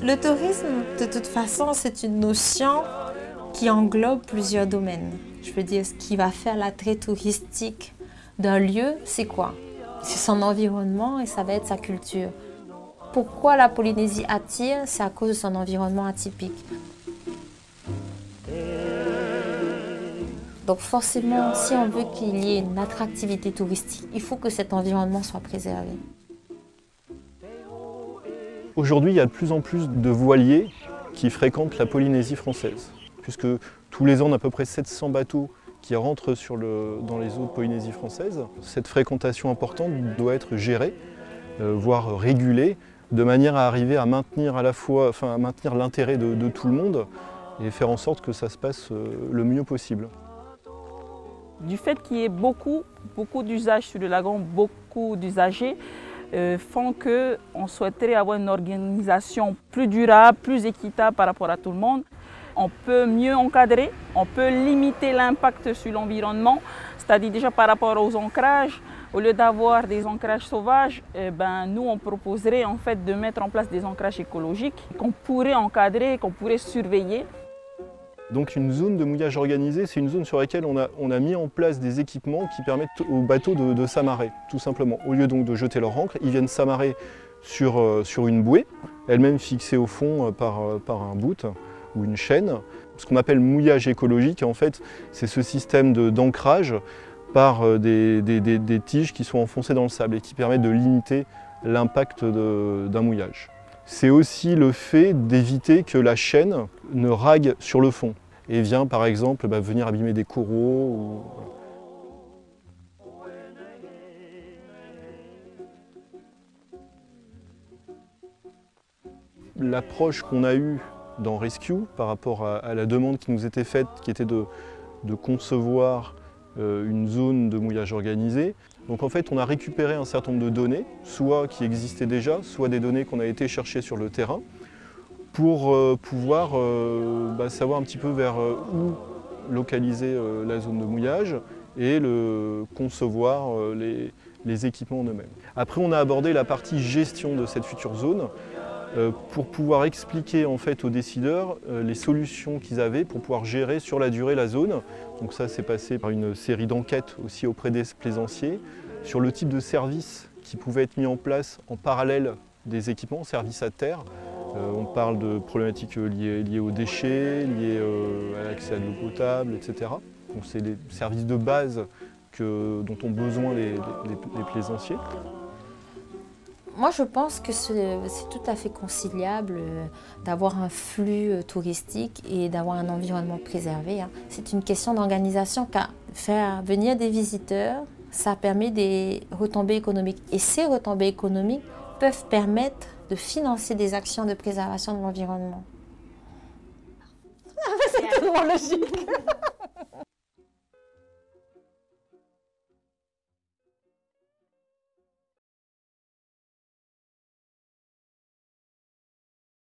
Le tourisme, de toute façon, c'est une notion qui englobe plusieurs domaines. Je veux dire, ce qui va faire l'attrait touristique d'un lieu, c'est quoi? C'est son environnement et ça va être sa culture. Pourquoi la Polynésie attire? C'est à cause de son environnement atypique. Donc forcément, si on veut qu'il y ait une attractivité touristique, il faut que cet environnement soit préservé. Aujourd'hui, il y a de plus en plus de voiliers qui fréquentent la Polynésie française, puisque tous les ans, on a à peu près 700 bateaux qui rentrent dans les eaux de Polynésie française. Cette fréquentation importante doit être gérée, voire régulée, de manière à arriver à maintenir à maintenir l'intérêt de tout le monde et faire en sorte que ça se passe le mieux possible. Du fait qu'il y ait beaucoup d'usages sur le lagon, beaucoup d'usagers, font qu'on souhaiterait avoir une organisation plus durable, plus équitable par rapport à tout le monde. On peut mieux encadrer, on peut limiter l'impact sur l'environnement, c'est-à-dire déjà par rapport aux ancrages. Au lieu d'avoir des ancrages sauvages, nous on proposerait en fait de mettre en place des ancrages écologiques qu'on pourrait encadrer, qu'on pourrait surveiller. Donc une zone de mouillage organisé, c'est une zone sur laquelle on a mis en place des équipements qui permettent aux bateaux de s'amarrer, tout simplement. Au lieu donc de jeter leur ancre, ils viennent s'amarrer sur une bouée, elle-même fixée au fond par un bout ou une chaîne. Ce qu'on appelle mouillage écologique, en fait, c'est ce système d'ancrage par des tiges qui sont enfoncées dans le sable et qui permettent de limiter l'impact d'un mouillage. C'est aussi le fait d'éviter que la chaîne ne rague sur le fond et vient par exemple venir abîmer des coraux. L'approche qu'on a eue dans Rescue par rapport à la demande qui nous était faite, qui était de concevoir une zone de mouillage organisé. Donc en fait, on a récupéré un certain nombre de données, soit qui existaient déjà, soit des données qu'on a été chercher sur le terrain, pour pouvoir savoir un petit peu vers où localiser la zone de mouillage et concevoir les équipements en eux-mêmes. Après, on a abordé la partie gestion de cette future zone pour pouvoir expliquer en fait aux décideurs les solutions qu'ils avaient pour pouvoir gérer sur la durée la zone. Donc ça, c'est passé par une série d'enquêtes aussi auprès des plaisanciers sur le type de services qui pouvaient être mis en place en parallèle des équipements, services à terre. On parle de problématiques liées aux déchets, liées à l'accès à de l'eau potable, etc. Donc c'est les services de base dont ont besoin les plaisanciers. Moi, je pense que c'est tout à fait conciliable d'avoir un flux touristique et d'avoir un environnement préservé. C'est une question d'organisation, car faire venir des visiteurs, ça permet des retombées économiques. Et ces retombées économiques peuvent permettre de financer des actions de préservation de l'environnement. C'est tellement logique.